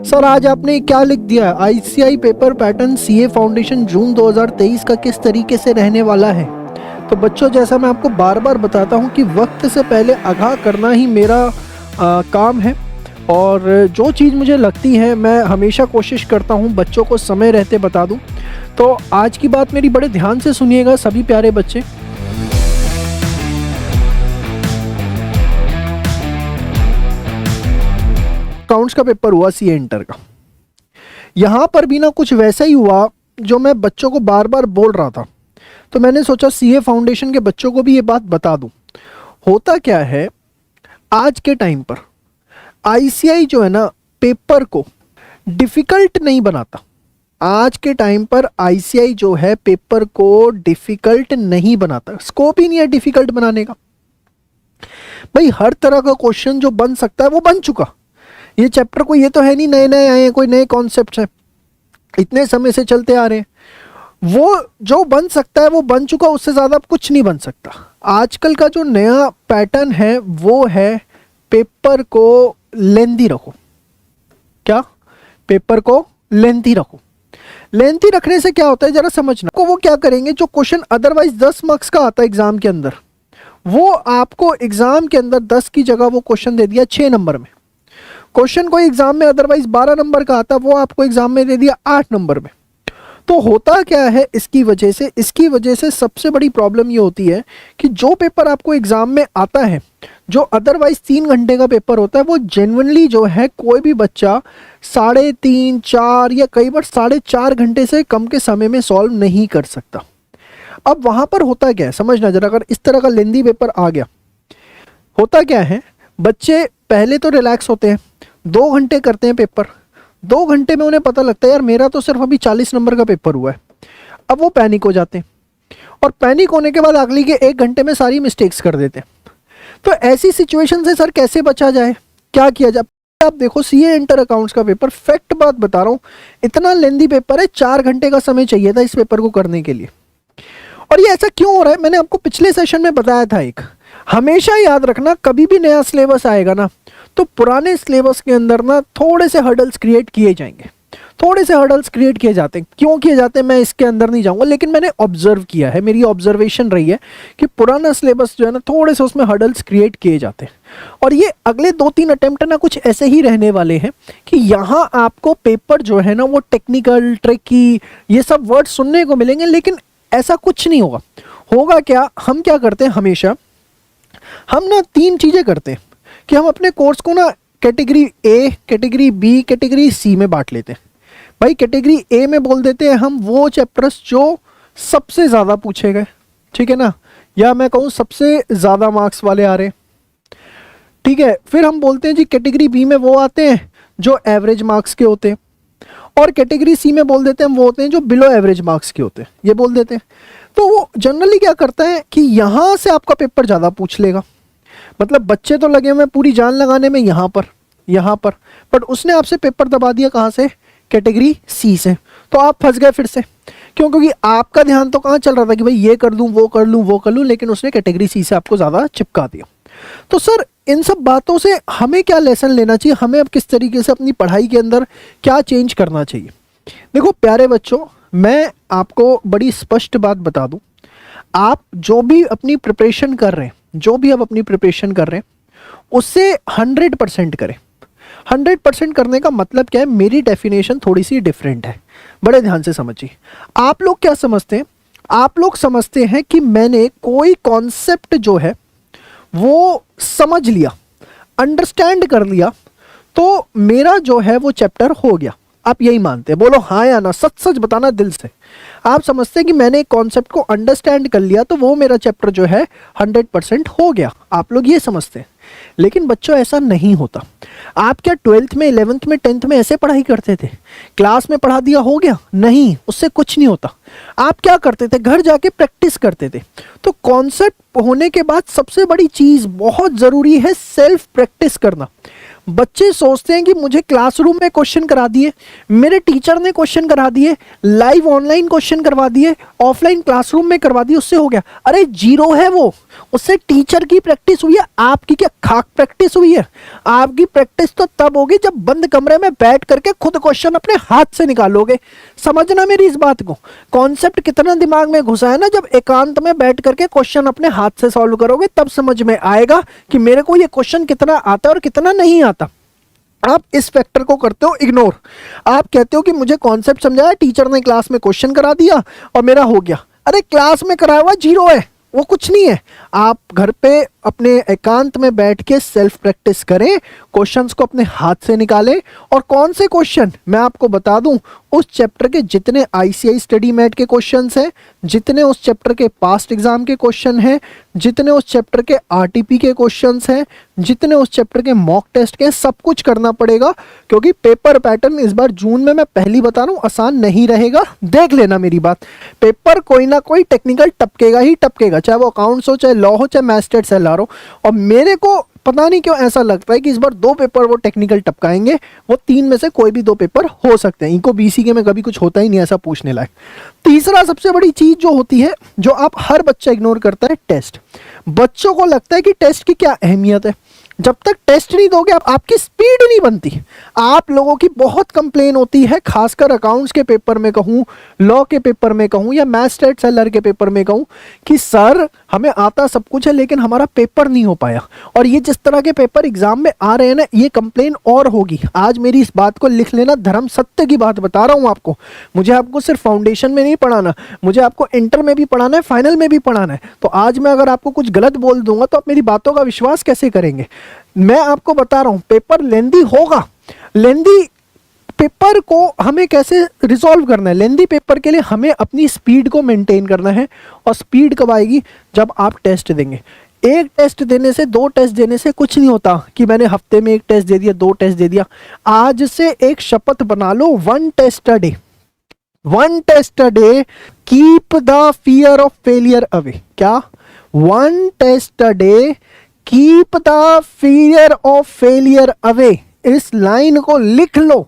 Sir आज आपने क्या लिख दिया? ICI paper pattern CA foundation June 2023 का किस तरीके से रहने वाला है? तो बच्चों, जैसा मैं आपको बार बार बताता हूँ कि वक्त से पहले आगाह करना ही मेरा काम है, और जो चीज़ मुझे लगती है मैं हमेशा कोशिश करता हूँ बच्चों को समय रहते बता दूँ। तो आज की बात मेरी बड़े ध्यान से सुनिएगा सभी प्यारे बच्चे। अकाउंट्स का पेपर हुआ सीए इंटर का। यहाँ पर भी ना कुछ वैसा ही हुआ जो मैं बच्चों को बार बार बोल रहा था, तो मैंने सोचा सीए फाउंडेशन के बच्चों को भी ये बात बता दूं। होता क्या है, आज के टाइम पर आईसीआई जो है ना पेपर को डिफ़िकल्ट नहीं बनाता। आज के टाइम पर आईसीआई जो है पेपर को डिफ़िकल्ट नहीं बनाता, स्कोप ही नहीं है डिफ़िकल्ट बनाने का। भाई हर तरह का क्वेश्चन जो बन सकता है वो बन चुका। ये चैप्टर को ये तो है नहीं नए नए आए हैं, कोई नए कॉन्सेप्ट हैं, इतने समय से चलते आ रहे हैं। वो जो बन सकता है वो बन चुका, उससे ज़्यादा कुछ नहीं बन सकता। आजकल का जो नया पैटर्न है वो है पेपर को लेंथी रखो। क्या? पेपर को लेंथी रखो। लेंथी रखने से क्या होता है जरा समझना को। वो क्या करेंगे, जो क्वेश्चन अदरवाइज 10 मार्क्स का आता है एग्जाम के अंदर, वो आपको एग्जाम के अंदर 10 की जगह वो क्वेश्चन दे दिया 6 नंबर में। क्वेश्चन कोई एग्जाम में अदरवाइज 12 नंबर का आता, वो आपको एग्जाम में दे दिया 8 नंबर में। तो होता क्या है इसकी वजह से सबसे बड़ी प्रॉब्लम ये होती है कि जो पेपर आपको एग्जाम में आता है, जो अदरवाइज 3 घंटे का पेपर होता है, वो जेन्युइनली जो है कोई भी बच्चा 3.5, 4 या कई बार 4.5 घंटे से कम के समय में सॉल्व नहीं कर सकता। अब वहां पर होता क्या है समझना जरा, अगर इस तरह का लेंदी पेपर आ गया, होता क्या है, बच्चे पहले तो रिलैक्स होते हैं, 2 घंटे करते हैं पेपर। 2 घंटे में उन्हें पता लगता है यार मेरा तो सिर्फ अभी 40 नंबर का पेपर हुआ है। अब वो पैनिक हो जाते हैं, और पैनिक होने के बाद अगली के 1 घंटे में सारी मिस्टेक्स कर देते हैं। तो ऐसी सिचुएशन से सर कैसे बचा जाए, क्या किया जाए? आप देखो सीए इंटर अकाउंट्स का पेपर, फैक्ट बात बता रहा हूँ, इतना लेंदी पेपर है, 4 घंटे का समय चाहिए था इस पेपर को करने के लिए। और ये ऐसा क्यों हो रहा है, मैंने आपको पिछले सेशन में बताया था। एक हमेशा याद रखना, कभी भी नया सिलेबस आएगा ना, तो पुराने सिलेबस के अंदर ना थोड़े से हर्डल्स क्रिएट किए जाएंगे, थोड़े से हर्डल्स क्रिएट किए जाते हैं। क्यों किए जाते हैं मैं इसके अंदर नहीं जाऊंगा, लेकिन मैंने ऑब्जर्व किया है, मेरी ऑब्जर्वेशन रही है कि पुराना सिलेबस जो है ना थोड़े से उसमें हर्डल्स क्रिएट किए जाते हैं। और ये अगले 2-3 अटेम्प्ट ना कुछ ऐसे ही रहने वाले हैं कि यहाँ आपको पेपर जो है ना वो टेक्निकल, ट्रिकी, ये सब वर्ड सुनने को मिलेंगे, लेकिन ऐसा कुछ नहीं होगा। होगा क्या, हम क्या करते हैं हमेशा, हम ना 3 चीज़ें करते हैं कि हम अपने कोर्स को ना category A, category B, category C में बांट लेते हैं। भाई कैटेगरी ए में बोल देते हैं हम वो चैप्टर्स जो सबसे ज़्यादा पूछे गए, ठीक है ना, या मैं कहूँ सबसे ज़्यादा मार्क्स वाले आ रहे हैं, ठीक है। फिर हम बोलते हैं जी कैटेगरी बी में वो आते हैं जो एवरेज मार्क्स के होते हैं, और कैटेगरी सी में बोल देते हैं हम वो होते हैं जो बिलो एवरेज मार्क्स के होते हैं, ये बोल देते हैं। तो वो जनरली क्या करता है कि यहाँ से आपका पेपर ज़्यादा पूछ लेगा। मतलब बच्चे तो लगे हुए पूरी जान लगाने में यहाँ पर, बट उसने आपसे पेपर दबा दिया कहाँ से, कैटेगरी सी से। तो आप फंस गए फिर से। क्यों? क्योंकि आपका ध्यान तो कहाँ चल रहा था कि भाई ये कर लूँ, वो कर लूँ, लेकिन उसने कैटेगरी सी से आपको ज़्यादा चिपका दिया। तो सर इन सब बातों से हमें क्या लेसन लेना चाहिए, हमें अब किस तरीके से अपनी पढ़ाई के अंदर क्या चेंज करना चाहिए? देखो प्यारे बच्चों, मैं आपको बड़ी स्पष्ट बात बता दूं, आप जो भी अपनी प्रिपरेशन कर रहे हैं, उससे 100% करें। 100% करने का मतलब क्या है, मेरी डेफिनेशन थोड़ी सी डिफरेंट है, बड़े ध्यान से समझिए। आप लोग क्या समझते हैं? आप लोग समझते हैं कि मैंने कोई कॉन्सेप्ट जो है वो समझ लिया, अंडरस्टैंड कर लिया, तो मेरा जो है वो चैप्टर हो गया। आप यही मानते हैं? बोलो हाँ या ना, सच सच बताना दिल से। आप समझते हैं कि मैंने एक कॉन्सेप्ट को अंडरस्टैंड कर लिया तो वो मेरा चैप्टर जो है 100% हो गया, आप लोग ये समझते हैं। लेकिन बच्चों ऐसा नहीं होता। आप क्या 12th में, 11th में, 10th में ऐसे पढ़ाई करते थे? क्लास में पढ़ा दिया हो गया? नहीं, उससे कुछ नहीं होता। आप क्या करते थे? घर जाके प्रैक्टिस करते थे। तो कॉन्सेप्ट होने के बाद सबसे बड़ी चीज़ बहुत ज़रूरी है सेल्फ प्रैक्टिस करना। बच्चे सोचते हैं कि मुझे क्लासरूम में क्वेश्चन करा दिए, मेरे टीचर ने क्वेश्चन करा दिए, लाइव ऑनलाइन क्वेश्चन करवा दिए, ऑफलाइन क्लासरूम में करवा दिए, उससे हो गया। अरे जीरो है वो, उससे टीचर की प्रैक्टिस हुई है, आपकी क्या खाक प्रैक्टिस हुई है? आपकी प्रैक्टिस तो तब होगी जब बंद कमरे में बैठ करके खुद क्वेश्चन अपने हाथ से निकालोगे। समझना मेरी इस बात को, कॉन्सेप्ट कितना दिमाग में घुसा है ना, जब एकांत में बैठ करके क्वेश्चन अपने हाथ से सॉल्व करोगे तब समझ में आएगा कि मेरे को ये क्वेश्चन कितना आता है और कितना नहीं आता। आप इस फैक्टर को करते हो इग्नोर। आप कहते हो कि मुझे कॉन्सेप्ट समझाया, टीचर ने क्लास में क्वेश्चन करा दिया और मेरा हो गया। अरे क्लास में कराया हुआ जीरो है, वो कुछ नहीं है। आप घर पे अपने एकांत में बैठ के सेल्फ प्रैक्टिस करें, क्वेश्चंस को अपने हाथ से निकालें। और कौन से क्वेश्चन मैं आपको बता दूं, उस चैप्टर के जितने आईसीआई स्टडी मैट के क्वेश्चंस हैं, जितने उस चैप्टर के पास्ट एग्जाम के क्वेश्चन हैं, जितने उस चैप्टर के आरटीपी के क्वेश्चंस हैं, जितने उस चैप्टर के मॉक टेस्ट के, सब कुछ करना पड़ेगा। क्योंकि पेपर पैटर्न इस बार जून में, मैं पहली बता रहा हूं, आसान नहीं रहेगा। देख लेना मेरी बात, पेपर कोई ना कोई टेक्निकल टपकेगा ही टपकेगा, चाहे वो अकाउंट्स हो, चाहे लॉ हो, चाहे मैथ्स स्टेट से ला रहा हो। और मेरे को पता नहीं क्यों ऐसा लगता है कि इस बार 2 पेपर वो टेक्निकल टपकाएंगे। वो 3 में से कोई भी 2 पेपर हो सकते हैं। इनको बीसीके में कभी कुछ होता ही नहीं ऐसा पूछने लायक। तीसरा सबसे बड़ी चीज जो होती है, जो आप हर बच्चा इग्नोर करता है, टेस्ट। बच्चों को लगता है कि टेस्ट की क्या अहमियत है। जब तक टेस्ट नहीं दोगे आपकी स्पीड नहीं बनती। आप लोगों की बहुत कंप्लेन होती है, खासकर अकाउंट्स के पेपर में कहूँ, लॉ के पेपर में कहूँ, या मैथ्स स्टेट सेलर के पेपर में कहूँ, कि सर हमें आता सब कुछ है लेकिन हमारा पेपर नहीं हो पाया। और ये जिस तरह के पेपर एग्जाम में आ रहे हैं ना, ये कंप्लेन और होगी। आज मेरी इस बात को लिख लेना, धर्म सत्य की बात बता रहा हूँ आपको। मुझे आपको सिर्फ फाउंडेशन में नहीं पढ़ाना, मुझे आपको इंटर में भी पढ़ाना है, फाइनल में भी पढ़ाना है। तो आज मैं अगर आपको कुछ गलत बोल दूंगा तो आप मेरी बातों का विश्वास कैसे करेंगे? मैं आपको बता रहा हूं, पेपर लेंदी होगा। लेंदी पेपर को हमें कैसे रिजॉल्व करना है? लेंदी पेपर के लिए हमें अपनी स्पीड को मेंटेन करना है। और स्पीड कब आएगी? जब आप टेस्ट देंगे। एक टेस्ट देने से, 2 टेस्ट देने से कुछ नहीं होता कि मैंने हफ्ते में 1 टेस्ट दे दिया, 2 टेस्ट दे दिया। आज से एक शपथ बना लो, 1 test a day. 1 test a day, keep the fear of failure away. क्या? 1 test a day, keep the fear of failure away. इस लाइन को लिख लो।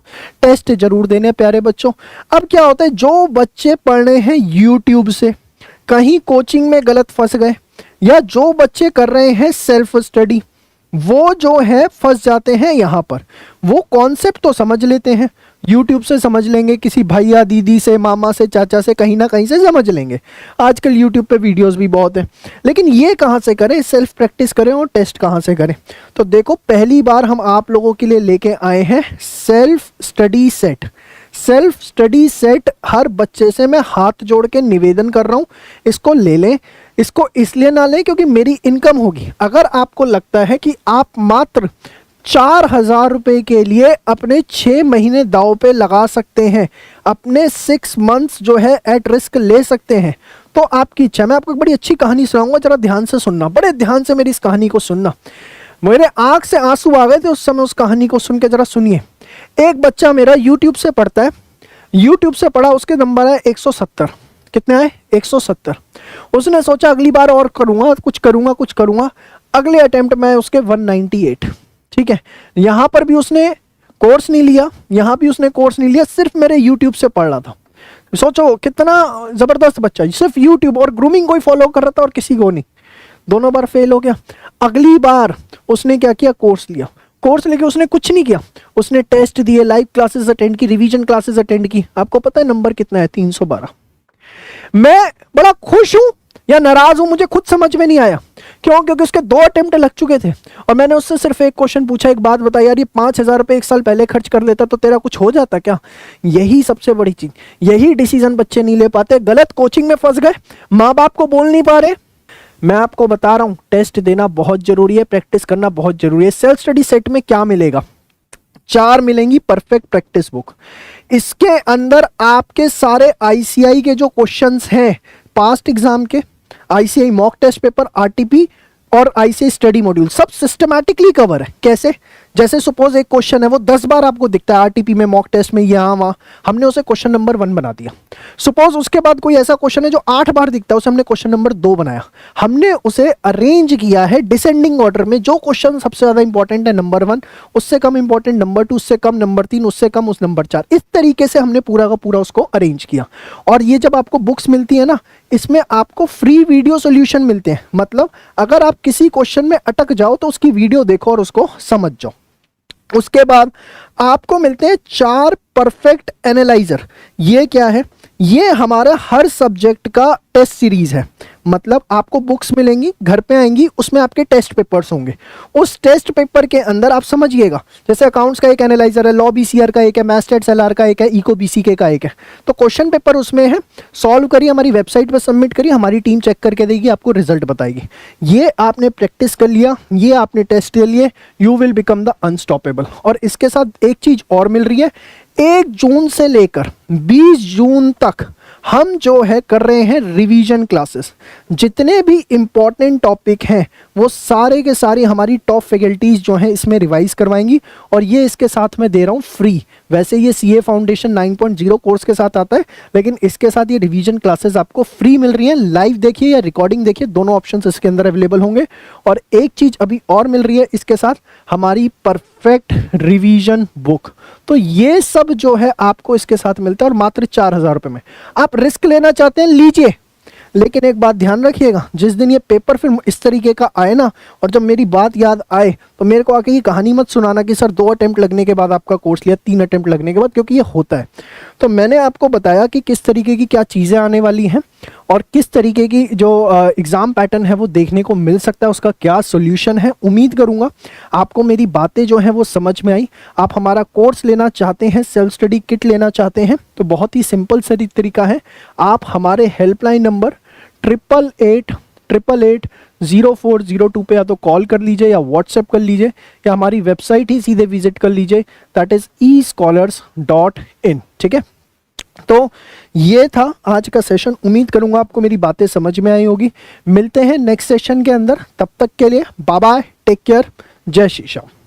टेस्ट जरूर देने प्यारे बच्चों। अब क्या होता है, जो बच्चे पढ़ रहे हैं यूट्यूब से, कहीं कोचिंग में गलत फंस गए, या जो बच्चे कर रहे हैं सेल्फ स्टडी, वो जो है फंस जाते हैं यहाँ पर। वो कॉन्सेप्ट तो समझ लेते हैं, यूट्यूब से समझ लेंगे, किसी भैया दीदी से, मामा से, चाचा से, कहीं ना कहीं से समझ लेंगे। आजकल यूट्यूब पे वीडियोस भी बहुत हैं। लेकिन ये कहाँ से करें? सेल्फ प्रैक्टिस करें और टेस्ट कहाँ से करें? तो देखो, पहली बार हम आप लोगों के लिए लेके आए हैं self study set. Self study set हर बच्चे से मैं हाथ जोड़ के निवेदन कर रहा हूँ, इसको ले लें। इसको इसलिए ना लें क्योंकि मेरी इनकम होगी। अगर आपको लगता है कि आप मात्र 4,000 रुपये के लिए अपने 6 महीने दांव पे लगा सकते हैं, अपने 6 मंथ्स जो है एट रिस्क ले सकते हैं, तो आपकी इच्छा। मैं आपको एक बड़ी अच्छी कहानी सुनाऊंगा, जरा ध्यान से सुनना, बड़े ध्यान से मेरी इस कहानी को सुनना। मेरे आंख से आंसू आ गए थे उस समय उस कहानी को सुन के। जरा सुनिए। एक बच्चा मेरा यूट्यूब से पढ़ता है, यूट्यूब से पढ़ा, उसके नंबर है 170। कितने आए? 170। उसने सोचा अगली बार और करूंगा, कुछ करूंगा। अगले अटेम्प्ट में उसके 198। ठीक है, यहां पर भी उसने कोर्स नहीं लिया, यहां भी उसने कोर्स नहीं लिया, सिर्फ मेरे यूट्यूब से पढ़ रहा था। सोचो कितना जबरदस्त बच्चा, सिर्फ यूट्यूब और ग्रूमिंग को ही फॉलो कर रहा था और किसी को नहीं। दोनों बार फेल हो गया। अगली बार उसने क्या किया? कोर्स लिया। कोर्स लेके उसने कुछ नहीं किया, उसने टेस्ट दिए, लाइव क्लासेस अटेंड की, रिवीजन क्लासेस अटेंड की। आपको पता है नंबर कितना है? 312। मैं बड़ा खुश हूं या नाराज हूं, मुझे खुद समझ में नहीं आया। क्यों? क्योंकि उसके 2 अटेम्प्ट लग चुके थे और मैंने उससे सिर्फ एक क्वेश्चन पूछा, एक बात बता यार, ये 5,000 रुपये 1 साल पहले खर्च कर लेता तो तेरा कुछ हो जाता क्या? यही सबसे बड़ी चीज, यही डिसीजन बच्चे नहीं ले पाते, गलत कोचिंग में फंस गए, माँ बाप को बोल नहीं पा रहे। मैं आपको बता रहा हूं, टेस्ट देना बहुत जरूरी है, प्रैक्टिस करना बहुत जरूरी है। सेल्फ स्टडी सेट में क्या मिलेगा? 4 मिलेंगी परफेक्ट प्रैक्टिस बुक। इसके अंदर आपके सारे आईसीआई के जो क्वेश्चंस हैं पास्ट एग्जाम के, ICI mock test paper, RTP और आईसीआई स्टडी मॉड्यूल, सब सिस्टमैटिकली कवर है। कैसे? जैसे सपोज एक क्वेश्चन है वो 10 बार आपको दिखता है आरटीपी में, मॉक टेस्ट में, यहाँ वहाँ, हमने उसे क्वेश्चन नंबर 1 बना दिया। सपोज उसके बाद कोई ऐसा क्वेश्चन है जो 8 बार दिखता है, उसे हमने क्वेश्चन नंबर 2 बनाया। हमने उसे अरेंज किया है डिसेंडिंग ऑर्डर में, जो क्वेश्चन सबसे ज्यादा इंपॉर्टेंट है नंबर 1, उससे कम इंपॉर्टेंट नंबर 2, उससे कम नंबर 3, उससे कम उस नंबर 4। इस तरीके से हमने पूरा का पूरा उसको अरेंज किया। और ये जब आपको बुक्स मिलती है ना, इसमें आपको फ्री वीडियो सॉल्यूशन मिलते हैं। मतलब अगर आप किसी क्वेश्चन में अटक जाओ तो उसकी वीडियो देखो और उसको समझ जाओ। उसके बाद आपको मिलते हैं 4 परफेक्ट एनालाइजर। ये क्या है? ये हमारा हर सब्जेक्ट का टेस्ट सीरीज है। मतलब आपको बुक्स मिलेंगी, घर पे आएंगी, उसमें आपके टेस्ट पेपर्स होंगे। उस टेस्ट पेपर के अंदर आप समझिएगा, जैसे अकाउंट्स का एक एनालाइजर है, लॉ बीसीआर का एक है, मैथ्स स्टैट्स एलआर का एक है, इको बीसीके का एक है। तो क्वेश्चन पेपर उसमें है, सॉल्व करिए, हमारी वेबसाइट पर सबमिट करिए, हमारी टीम चेक करके देगी, आपको रिजल्ट बताएगी। ये आपने प्रैक्टिस कर लिया, ये आपने टेस्ट कर लिए, you will become the unstoppable. और इसके साथ एक चीज और मिल रही है, 1 जून से लेकर 20 जून तक हम जो है कर रहे हैं रिवीजन क्लासेस। जितने भी इंपॉर्टेंट टॉपिक हैं वो सारे के सारे हमारी टॉप फैकल्टीज जो हैं इसमें रिवाइज करवाएंगी। और ये इसके साथ मैं दे रहा हूँ फ्री। वैसे ये सीए फाउंडेशन 9.0 कोर्स के साथ आता है, लेकिन इसके साथ ये रिवीजन क्लासेस आपको फ्री मिल रही हैं। लाइव देखिए या रिकॉर्डिंग देखिए, दोनों ऑप्शंस इसके अंदर अवेलेबल होंगे। और एक चीज़ अभी और मिल रही है इसके साथ, हमारी परफेक्ट रिवीजन बुक। तो ये सब जो है आपको इसके साथ मिलता है, और मात्र 4,000 रुपये में। आप रिस्क लेना चाहते हैं लीजिए, लेकिन एक बात ध्यान रखिएगा, जिस दिन ये पेपर फिर इस तरीके का आए ना, और जब मेरी बात याद आए तो मेरे को आके ये कहानी मत सुनाना कि सर 2 अटेम्प्ट लगने के बाद आपका कोर्स लिया, 3 अटेम्प्ट लगने के बाद, क्योंकि ये होता है। तो मैंने आपको बताया कि किस तरीके की क्या चीज़ें आने वाली हैं और किस तरीके की जो एग्ज़ाम पैटर्न है वो देखने को मिल सकता है, उसका क्या सोल्यूशन है। उम्मीद करूँगा आपको मेरी बातें जो हैं वो समझ में आई। आप हमारा कोर्स लेना चाहते हैं, सेल्फ स्टडी किट लेना चाहते हैं, तो बहुत ही सिंपल सा तरीका है, आप हमारे हेल्पलाइन नंबर 8888880402 पे या तो कॉल कर लीजिए या व्हाट्सएप कर लीजिए, या हमारी वेबसाइट ही सीधे विजिट कर लीजिए, दैट इज escholars.in। ठीक है, तो ये था आज का सेशन। उम्मीद करूंगा आपको मेरी बातें समझ में आई होगी। मिलते हैं नेक्स्ट सेशन के अंदर, तब तक के लिए बाय बाय, टेक केयर, जय श्री श्याम।